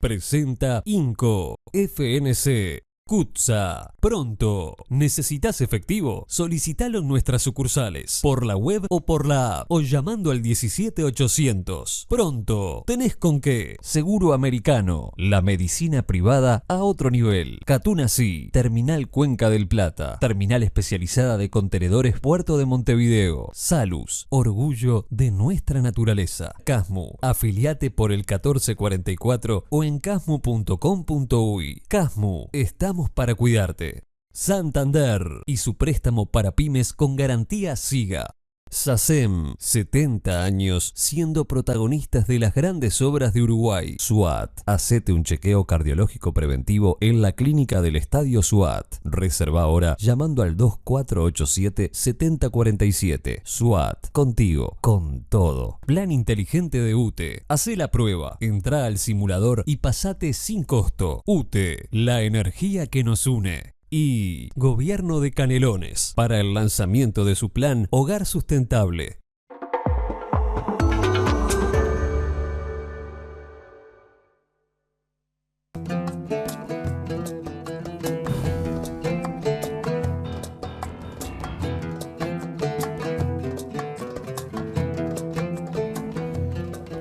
Presenta Inco, FNC, Cutsa. Pronto. ¿Necesitas efectivo? Solicitalo en nuestras sucursales, por la web o por la app, o llamando al 17800. Pronto. ¿Tenés con qué? Seguro Americano. La medicina privada a otro nivel. Catunasí. Terminal Cuenca del Plata. Terminal especializada de contenedores Puerto de Montevideo. Salus. Orgullo de nuestra naturaleza. Casmu. Afiliate por el 1444 o en casmu.com.uy. Casmu. Estamos para cuidarte. Santander y su préstamo para pymes con garantía SIGA. SACEM, 70 años siendo protagonistas de las grandes obras de Uruguay. SUAT, hacete un chequeo cardiológico preventivo en la clínica del Estadio SUAT. Reserva ahora llamando al 2487-7047. SUAT, contigo, con todo. Plan inteligente de UTE. Hacé la prueba, entrá al simulador y pasate sin costo. UTE, la energía que nos une. Y Gobierno de Canelones, para el lanzamiento de su plan Hogar Sustentable.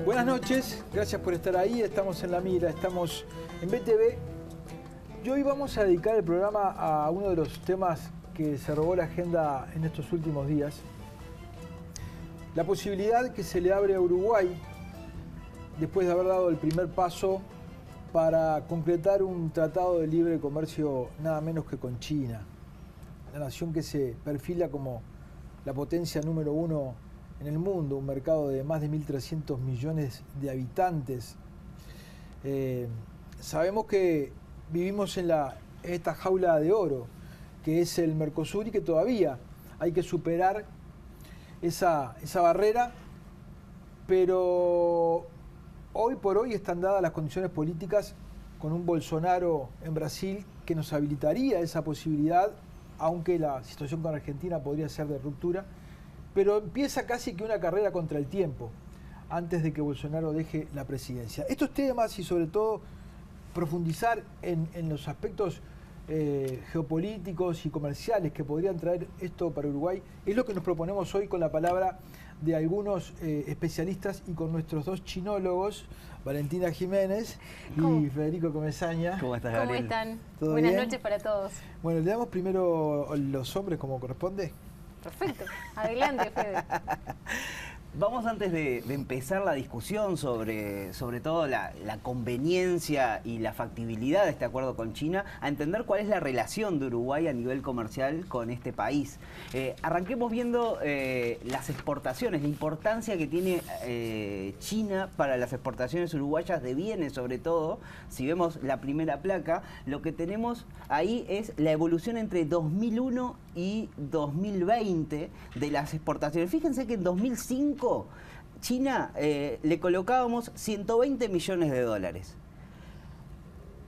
Buenas noches, gracias por estar ahí, estamos en La Mira, estamos en BTV. Y hoy vamos a dedicar el programa a uno de los temas que se robó la agenda en estos últimos días. La posibilidad que se le abre a Uruguay, después de haber dado el primer paso para concretar un tratado de libre comercio nada menos que con China, la nación que se perfila como la potencia número uno en el mundo, un mercado de más de 1.300 millones de habitantes. Sabemos que vivimos en esta jaula de oro, que es el Mercosur, y que todavía hay que superar esa barrera, pero hoy por hoy están dadas las condiciones políticas con un Bolsonaro en Brasil que nos habilitaría esa posibilidad, aunque la situación con Argentina podría ser de ruptura, pero empieza casi que una carrera contra el tiempo antes de que Bolsonaro deje la presidencia. Estos temas y sobre todo profundizar en los aspectos geopolíticos y comerciales que podrían traer esto para Uruguay es lo que nos proponemos hoy con la palabra de algunos especialistas y con nuestros dos chinólogos, Valentina Jiménez y Federico Comesaña. ¿Cómo estás, Gabriel? ¿Cómo están? ¿Todo Buenas bien? noches para todos. Bueno, le damos primero los hombres como corresponde. Perfecto. Adelante, Fede. Vamos, antes de empezar la discusión sobre todo la conveniencia y la factibilidad de este acuerdo con China, a entender cuál es la relación de Uruguay a nivel comercial con este país. Arranquemos viendo las exportaciones, la importancia que tiene China para las exportaciones uruguayas de bienes, sobre todo. Si vemos la primera placa, lo que tenemos ahí es la evolución entre 2001 y 2020 de las exportaciones. Fíjense que en 2005 China le colocábamos 120 millones de dólares.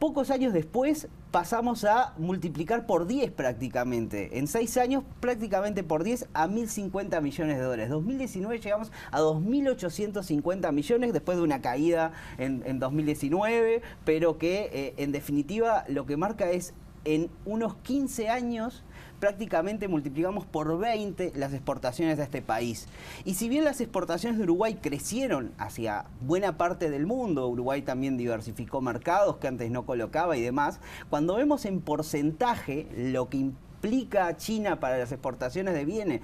Pocos años después pasamos a multiplicar por 10 prácticamente. En 6 años prácticamente por 10 a 1.050 millones de dólares. En 2019 llegamos a 2.850 millones después de una caída en 2019, pero que en definitiva lo que marca es en unos 15 años prácticamente multiplicamos por 20 las exportaciones de este país. Y si bien las exportaciones de Uruguay crecieron hacia buena parte del mundo, Uruguay también diversificó mercados que antes no colocaba y demás, cuando vemos en porcentaje lo que implica China para las exportaciones de bienes,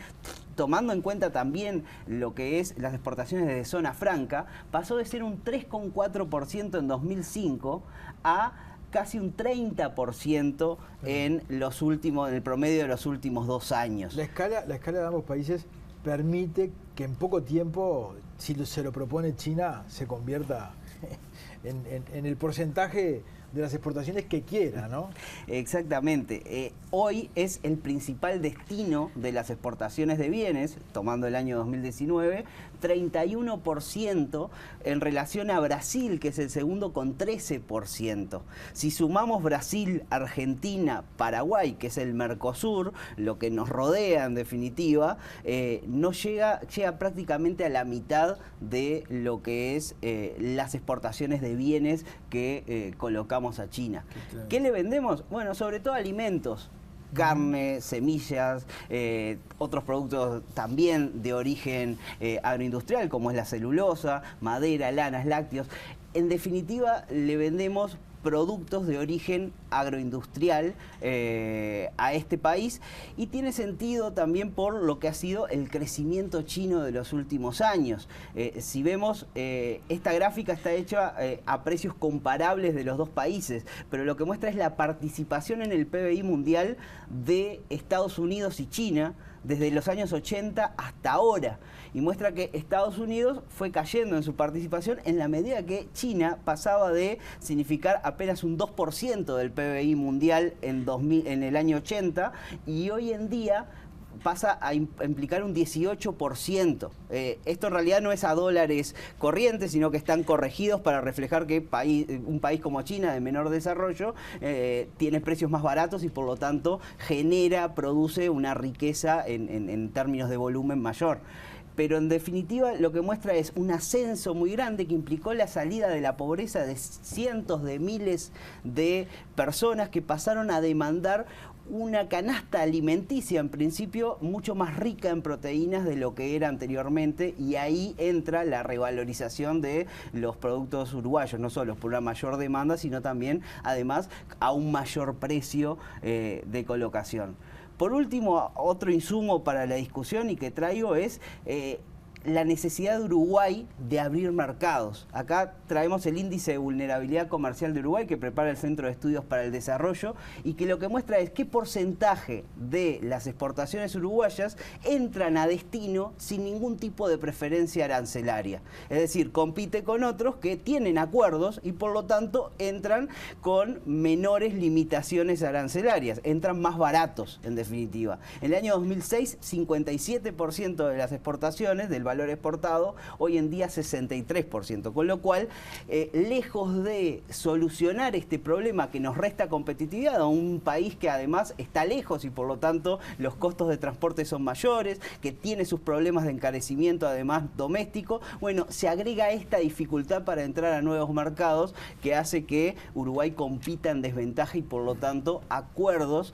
tomando en cuenta también lo que es las exportaciones de zona franca, pasó de ser un 3,4% en 2005 a casi un 30% en el promedio de los últimos 2 años. La escala de ambos países permite que en poco tiempo, si se lo propone China, se convierta en el porcentaje de las exportaciones que quiera, ¿no? Exactamente. Hoy es el principal destino de las exportaciones de bienes, tomando el año 2019, 31% en relación a Brasil, que es el segundo con 13%. Si sumamos Brasil, Argentina, Paraguay, que es el Mercosur, lo que nos rodea en definitiva, llega prácticamente a la mitad de lo que es las exportaciones exportaciones de bienes que colocamos a China. ¿Qué le vendemos? Bueno, sobre todo alimentos. Carne, semillas, otros productos también de origen agroindustrial, como es la celulosa, madera, lanas, lácteos. En definitiva, le vendemos productos de origen agroindustrial a este país, y tiene sentido también por lo que ha sido el crecimiento chino de los últimos años. Si vemos, esta gráfica está hecha a precios comparables de los dos países, pero lo que muestra es la participación en el PBI mundial de Estados Unidos y China desde los años 80 hasta ahora, y muestra que Estados Unidos fue cayendo en su participación en la medida que China pasaba de significar apenas un 2% del PBI mundial en el año 80, y hoy en día pasa a implicar un 18%. Esto en realidad no es a dólares corrientes, sino que están corregidos para reflejar que un país como China, de menor desarrollo, tiene precios más baratos y por lo tanto produce una riqueza en términos de volumen mayor. Pero en definitiva lo que muestra es un ascenso muy grande que implicó la salida de la pobreza de cientos de miles de personas que pasaron a demandar una canasta alimenticia, en principio, mucho más rica en proteínas de lo que era anteriormente, y ahí entra la revalorización de los productos uruguayos, no solo por una mayor demanda, sino también, además, a un mayor precio de colocación. Por último, otro insumo para la discusión y que traigo es la necesidad de Uruguay de abrir mercados. Acá traemos el índice de vulnerabilidad comercial de Uruguay que prepara el Centro de Estudios para el Desarrollo, y que lo que muestra es qué porcentaje de las exportaciones uruguayas entran a destino sin ningún tipo de preferencia arancelaria. Es decir, compite con otros que tienen acuerdos y por lo tanto entran con menores limitaciones arancelarias, entran más baratos en definitiva. En el año 2006, 57% de las exportaciones del valor exportado, hoy en día 63%, con lo cual, lejos de solucionar este problema que nos resta competitividad a un país que además está lejos y por lo tanto los costos de transporte son mayores, que tiene sus problemas de encarecimiento además doméstico, bueno, se agrega esta dificultad para entrar a nuevos mercados que hace que Uruguay compita en desventaja y por lo tanto acuerdos,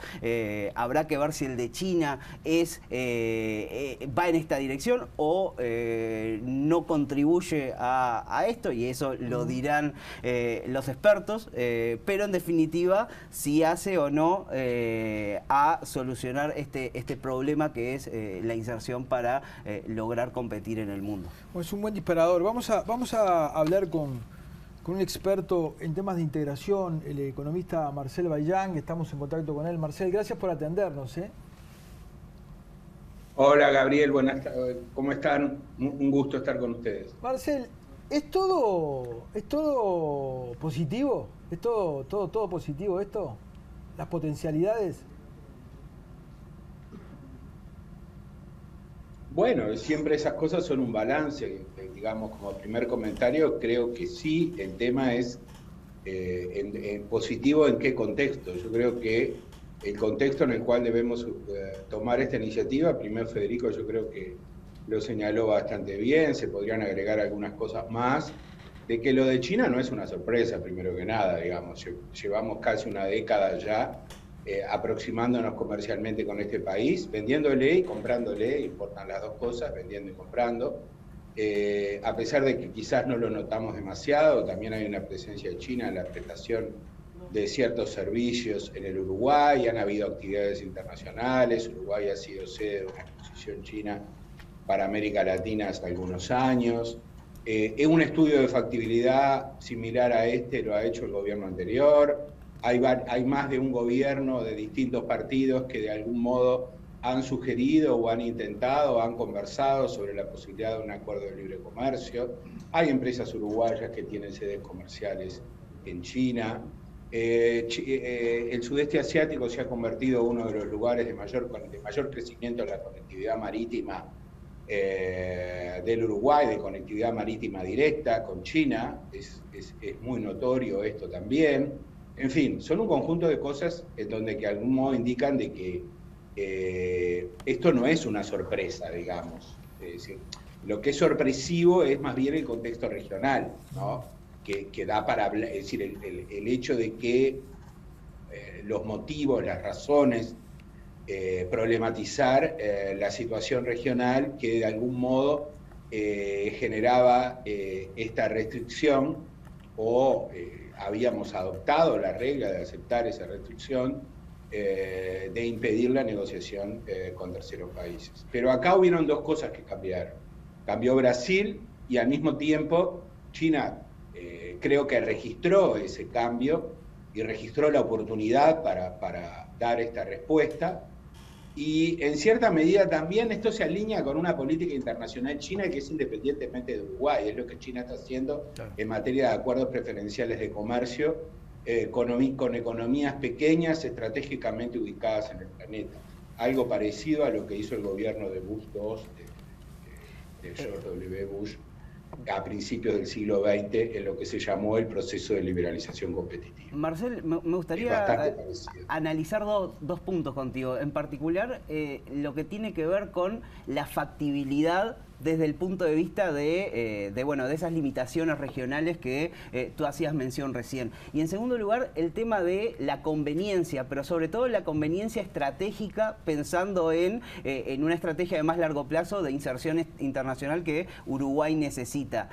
habrá que ver si el de China va en esta dirección o no contribuye a esto, y eso lo dirán los expertos, pero en definitiva si hace o no a solucionar este problema que es la inserción para lograr competir en el mundo. Bueno, es un buen disparador. Vamos a hablar con un experto en temas de integración, el economista Marcel Bailán. Estamos en contacto con él. Marcel, gracias por atendernos. Hola Gabriel, buenas tardes. ¿Cómo están? Un gusto estar con ustedes. Marcel, ¿es todo positivo? ¿Es todo positivo esto? ¿Las potencialidades? Bueno, siempre esas cosas son un balance. Digamos, como primer comentario, creo que sí. El tema es en positivo en qué contexto. Yo creo que el contexto en el cual debemos tomar esta iniciativa, primero Federico yo creo que lo señaló bastante bien, se podrían agregar algunas cosas más, de que lo de China no es una sorpresa, primero que nada, digamos, llevamos casi una década ya aproximándonos comercialmente con este país, vendiéndole y comprándole, importan las dos cosas, vendiendo y comprando, a pesar de que quizás no lo notamos demasiado, también hay una presencia de China en la prestación de ciertos servicios en el Uruguay, han habido actividades internacionales, Uruguay ha sido sede de una exposición china para América Latina hace algunos años. Un estudio de factibilidad similar a este lo ha hecho el gobierno anterior, hay más de un gobierno de distintos partidos que de algún modo han sugerido o han intentado, o han conversado sobre la posibilidad de un acuerdo de libre comercio, hay empresas uruguayas que tienen sedes comerciales en China. El sudeste asiático se ha convertido en uno de los lugares de mayor crecimiento en la conectividad marítima del Uruguay, de conectividad marítima directa con China, es muy notorio esto también. En fin, son un conjunto de cosas en donde que de algún modo indican de que esto no es una sorpresa, digamos. Es decir, lo que es sorpresivo es más bien el contexto regional, ¿no? que da para hablar, es decir, el hecho de que los motivos, las razones, problematizar la situación regional que de algún modo generaba esta restricción o habíamos adoptado la regla de aceptar esa restricción de impedir la negociación con terceros países. Pero acá hubieron dos cosas que cambiaron. Cambió Brasil y al mismo tiempo China creo que registró ese cambio y registró la oportunidad para dar esta respuesta. Y en cierta medida también esto se alinea con una política internacional china que es independientemente de Uruguay, es lo que China está haciendo en materia de acuerdos preferenciales de comercio con economías pequeñas estratégicamente ubicadas en el planeta. Algo parecido a lo que hizo el gobierno de Bush II, de George W. Bush, a principios del siglo XX, en lo que se llamó el proceso de liberalización competitiva. Marcel, me gustaría analizar dos puntos contigo. En particular, lo que tiene que ver con la factibilidad desde el punto de vista de esas limitaciones regionales que tú hacías mención recién. Y en segundo lugar, el tema de la conveniencia, pero sobre todo la conveniencia estratégica, pensando en una estrategia de más largo plazo de inserción internacional que Uruguay necesita.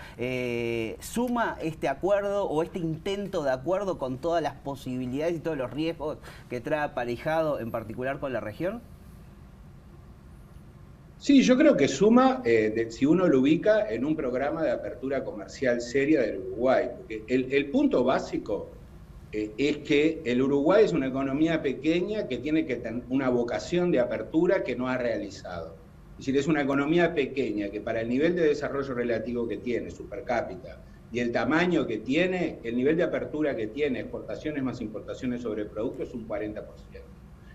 ¿Suma este acuerdo o este intento de acuerdo con todas las posibilidades y todos los riesgos que trae aparejado, en particular con la región? Sí, yo creo que suma, si uno lo ubica en un programa de apertura comercial seria del Uruguay, porque el punto básico es que el Uruguay es una economía pequeña que tiene que tener una vocación de apertura que no ha realizado. Es decir, es una economía pequeña que para el nivel de desarrollo relativo que tiene, su per cápita, y el tamaño que tiene, el nivel de apertura que tiene, exportaciones más importaciones sobre el producto, es un 40%.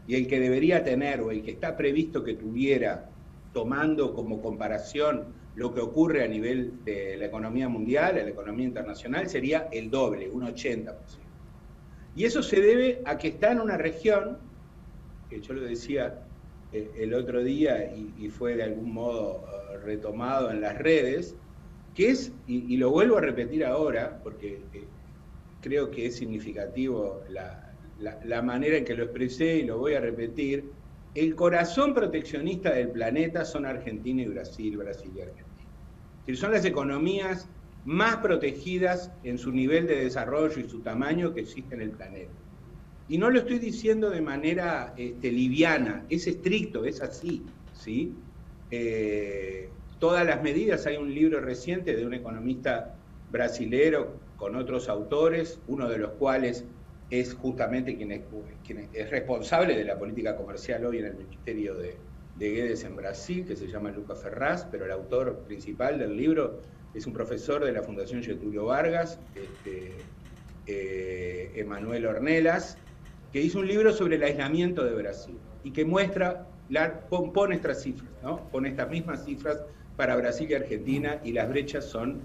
Y el que debería tener, o el que está previsto que tuviera, tomando como comparación lo que ocurre a nivel de la economía mundial, a la economía internacional, sería el doble, un 80%. Y eso se debe a que está en una región, que yo lo decía el otro día y fue de algún modo retomado en las redes, que es, y lo vuelvo a repetir ahora, porque creo que es significativo la manera en que lo expresé y lo voy a repetir. El corazón proteccionista del planeta son Argentina y Brasil, Brasil y Argentina. Es decir, son las economías más protegidas en su nivel de desarrollo y su tamaño que existe en el planeta. Y no lo estoy diciendo de manera liviana, es estricto, es así, ¿sí? Todas las medidas, hay un libro reciente de un economista brasilero con otros autores, uno de los cuales es justamente quien es responsable de la política comercial hoy en el Ministerio de Guedes en Brasil, que se llama Lucas Ferraz, pero el autor principal del libro es un profesor de la Fundación Getúlio Vargas, Emanuel Ornelas, que hizo un libro sobre el aislamiento de Brasil y que muestra, pone estas cifras, ¿no? Pone estas mismas cifras para Brasil y Argentina y las brechas son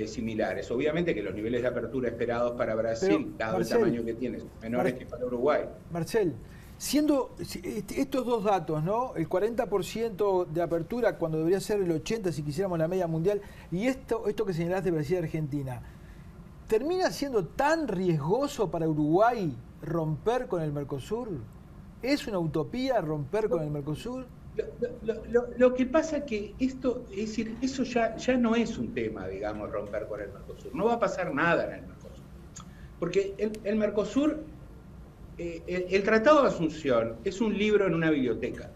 similares. Obviamente que los niveles de apertura esperados para Brasil, dado el tamaño que tiene, son menores que para Uruguay. Marcel, siendo estos dos datos, ¿no? El 40% de apertura cuando debería ser el 80% si quisiéramos la media mundial, y esto que señalaste de Brasil y Argentina, ¿termina siendo tan riesgoso para Uruguay romper con el Mercosur? ¿Es una utopía romper con el Mercosur? Lo que pasa que esto, es decir, eso ya no es un tema, digamos, romper con el Mercosur. No va a pasar nada en el Mercosur. Porque el Mercosur, el Tratado de Asunción es un libro en una biblioteca.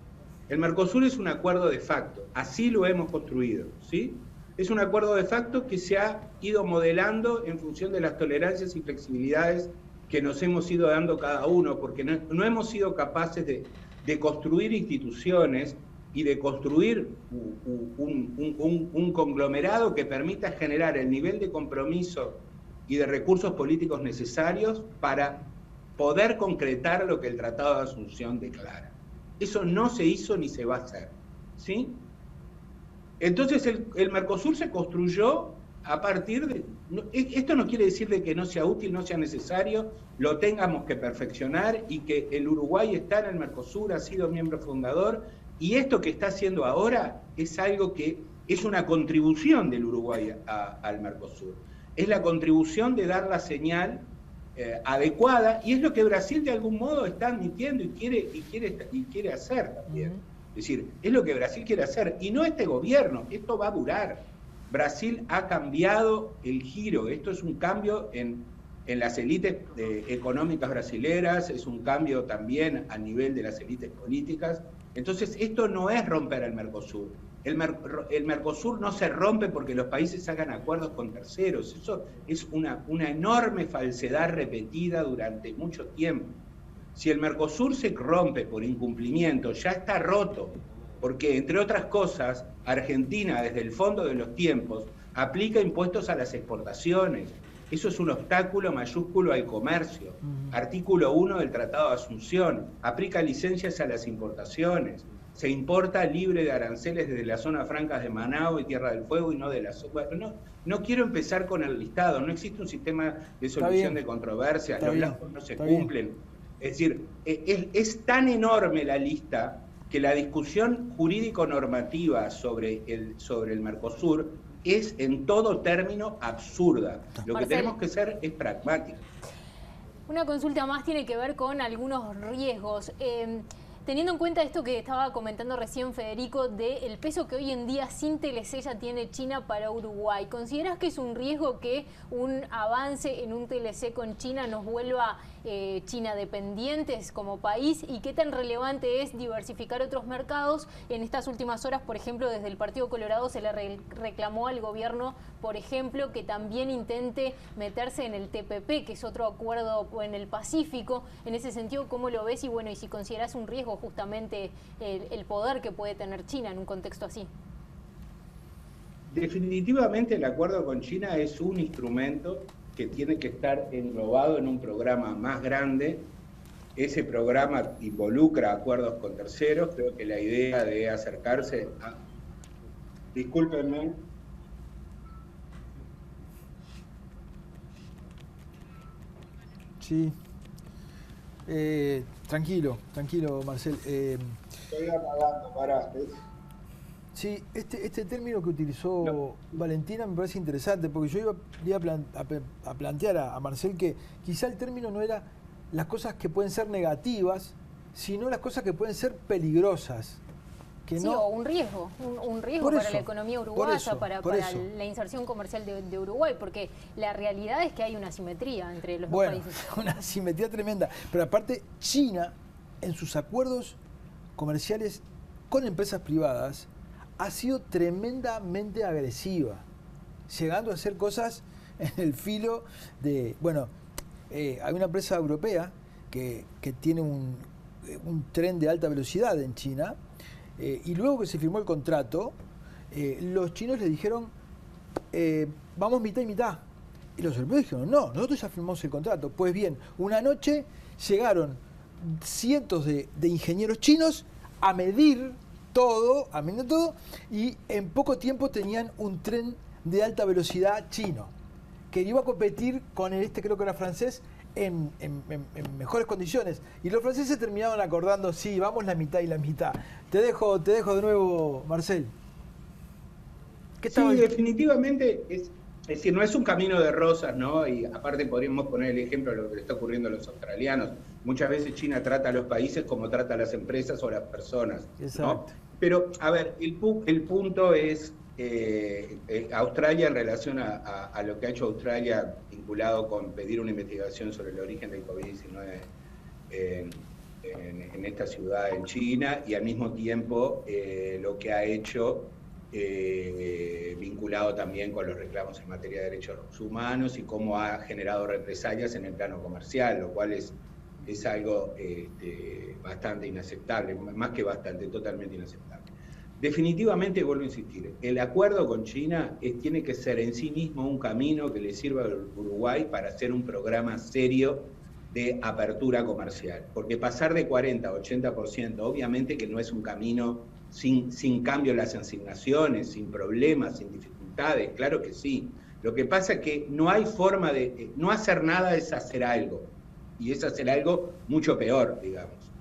El Mercosur es un acuerdo de facto, así lo hemos construido, ¿sí? Es un acuerdo de facto que se ha ido modelando en función de las tolerancias y flexibilidades que nos hemos ido dando cada uno, porque no hemos sido capaces de construir instituciones y de construir un conglomerado que permita generar el nivel de compromiso y de recursos políticos necesarios para poder concretar lo que el Tratado de Asunción declara. Eso no se hizo ni se va a hacer, ¿sí? Entonces el Mercosur se construyó a partir de... Esto no quiere decir de que no sea útil, no sea necesario, lo tengamos que perfeccionar y que el Uruguay está en el Mercosur, ha sido miembro fundador, y esto que está haciendo ahora es algo que es una contribución del Uruguay al Mercosur. es la contribución de dar la señal adecuada, y es lo que Brasil de algún modo está admitiendo y quiere hacer también. Es decir, es lo que Brasil quiere hacer, y no este gobierno, esto va a durar. Brasil ha cambiado el giro, esto es un cambio en las élites económicas brasileras, es un cambio también a nivel de las élites políticas. Entonces, esto no es romper el Mercosur. El Mercosur no se rompe porque los países hagan acuerdos con terceros. Eso es una enorme falsedad repetida durante mucho tiempo. Si el Mercosur se rompe por incumplimiento, ya está roto, porque, entre otras cosas, Argentina, desde el fondo de los tiempos, aplica impuestos a las exportaciones. Eso es un obstáculo mayúsculo al comercio. Artículo 1 del Tratado de Asunción, aplica licencias a las importaciones. Se importa libre de aranceles desde las zonas francas de Manao y Tierra del Fuego y no de las... Bueno, no quiero empezar con el listado, no existe un sistema de solución de controversias, los plazos no se cumplen. Es decir, es tan enorme la lista que la discusión jurídico-normativa sobre el Mercosur es en todo término absurda. Lo que tenemos que ser es pragmáticos. Una consulta más tiene que ver con algunos riesgos. Teniendo en cuenta esto que estaba comentando recién Federico, del peso que hoy en día sin TLC ya tiene China para Uruguay, ¿considerás que es un riesgo que un avance en un TLC con China nos vuelva China dependientes como país? ¿Y qué tan relevante es diversificar otros mercados? En estas últimas horas, por ejemplo, desde el Partido Colorado se le reclamó al gobierno, por ejemplo, que también intente meterse en el TPP, que es otro acuerdo en el Pacífico. En ese sentido, ¿cómo lo ves? Y bueno, y si considerás un riesgo justamente el poder que puede tener China en un contexto así. Definitivamente el acuerdo con China es un instrumento que tiene que estar englobado en un programa más grande. Ese programa involucra acuerdos con terceros. Creo que la idea de acercarse a... Discúlpenme. Sí. Tranquilo, Marcel. Estoy apagando, pará. Sí, este término que utilizó Valentina me parece interesante, porque yo iba a plantear a Marcel que quizá el término no era las cosas que pueden ser negativas, sino las cosas que pueden ser peligrosas. Que sí, no... o un riesgo para la economía uruguaya, para la inserción comercial de Uruguay, porque la realidad es que hay una asimetría entre los dos países. Una asimetría tremenda. Pero aparte, China, en sus acuerdos comerciales con empresas privadas, ha sido tremendamente agresiva, llegando a hacer cosas en el filo de... Bueno, hay una empresa europea que tiene un tren de alta velocidad en China, y luego que se firmó el contrato, los chinos le dijeron, vamos mitad y mitad. Y los europeos dijeron, no, nosotros ya firmamos el contrato. Pues bien, una noche llegaron cientos de ingenieros chinos a medir todo, y en poco tiempo tenían un tren de alta velocidad chino, que iba a competir con creo que era francés, en mejores condiciones. Y los franceses terminaron acordando, sí, vamos la mitad y la mitad. Te dejo de nuevo, Marcel. Sí, definitivamente es decir, no es un camino de rosas, ¿no? Y aparte podríamos poner el ejemplo de lo que le está ocurriendo a los australianos. Muchas veces China trata a los países como trata a las empresas o a las personas, ¿no? Pero, a ver, el punto es Australia, en relación a lo que ha hecho Australia vinculado con pedir una investigación sobre el origen del COVID-19 en esta ciudad en China, y al mismo tiempo lo que ha hecho vinculado también con los reclamos en materia de derechos humanos y cómo ha generado represalias en el plano comercial, lo cual es algo bastante inaceptable, más que bastante, totalmente inaceptable. Definitivamente, vuelvo a insistir, el acuerdo con China tiene que ser en sí mismo un camino que le sirva al Uruguay para hacer un programa serio de apertura comercial, porque pasar de 40 a 80%, obviamente que no es un camino sin cambio en las asignaciones, sin problemas, sin dificultades, claro que sí. Lo que pasa es que no hay forma de... No hacer nada es hacer algo, y es hacer algo mucho peor, digamos,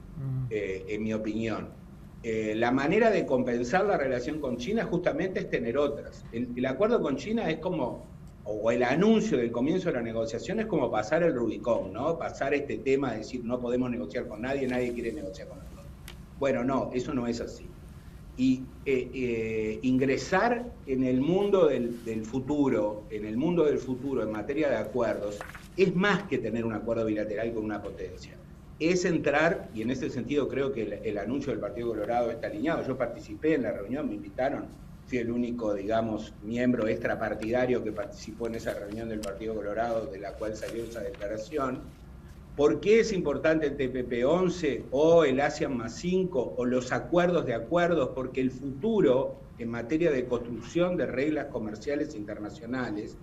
en mi opinión. La manera de compensar la relación con China justamente es tener otras. El acuerdo con China es como o el anuncio del comienzo de la negociación es como pasar el Rubicón, ¿no? Pasar este tema de decir no podemos negociar con nadie, nadie quiere negociar con nosotros. Bueno, no, eso no es así. Y ingresar en el mundo del futuro, en materia de acuerdos, es más que tener un acuerdo bilateral con una potencia. Es entrar, y en ese sentido creo que el anuncio del Partido Colorado está alineado. Yo participé en la reunión, me invitaron, fui el único, digamos, miembro extrapartidario que participó en esa reunión del Partido Colorado, de la cual salió esa declaración. ¿Por qué es importante el TPP-11 o el ASEAN +5 o los acuerdos de acuerdos? Porque el futuro en materia de construcción de reglas comerciales internacionales,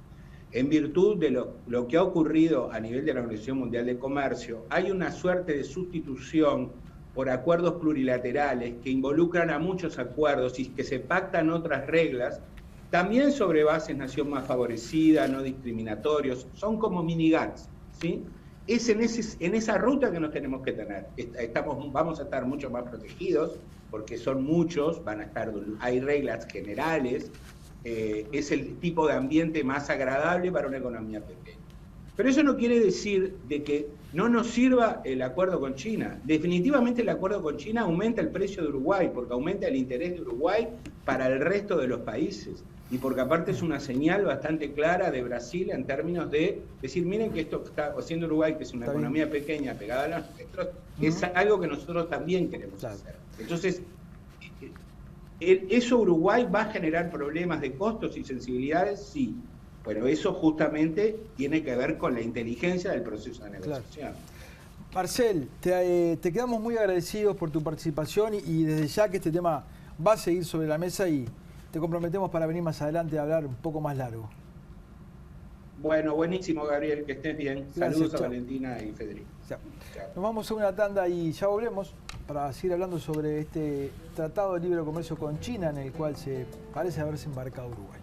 en virtud de lo que ha ocurrido a nivel de la Organización Mundial de Comercio, hay una suerte de sustitución por acuerdos plurilaterales que involucran a muchos acuerdos y que se pactan otras reglas, también sobre bases nación más favorecida, no discriminatorios, son como mini GATS, ¿sí? Es en esa ruta que nos tenemos que tener. Vamos a estar mucho más protegidos, porque son muchos, hay reglas generales, es el tipo de ambiente más agradable para una economía pequeña. Pero eso no quiere decir de que no nos sirva el acuerdo con China. Definitivamente el acuerdo con China aumenta el precio de Uruguay, porque aumenta el interés de Uruguay para el resto de los países. Y porque aparte es una señal bastante clara de Brasil en términos de decir, miren que esto que está haciendo Uruguay, que es una economía pequeña pegada a los nuestros, es algo que nosotros también queremos hacer. Entonces, ¿eso Uruguay va a generar problemas de costos y sensibilidades? Sí. Pero eso justamente tiene que ver con la inteligencia del proceso de negociación. Claro. Marcel, te quedamos muy agradecidos por tu participación y desde ya que este tema va a seguir sobre la mesa y te comprometemos para venir más adelante a hablar un poco más largo. Bueno, buenísimo, Gabriel, que estés bien. Gracias, saludos chao. a Valentina y Federico. Chao. Nos vamos a una tanda y ya volvemos para seguir hablando sobre este Tratado de Libre Comercio con China en el cual se parece haberse embarcado Uruguay.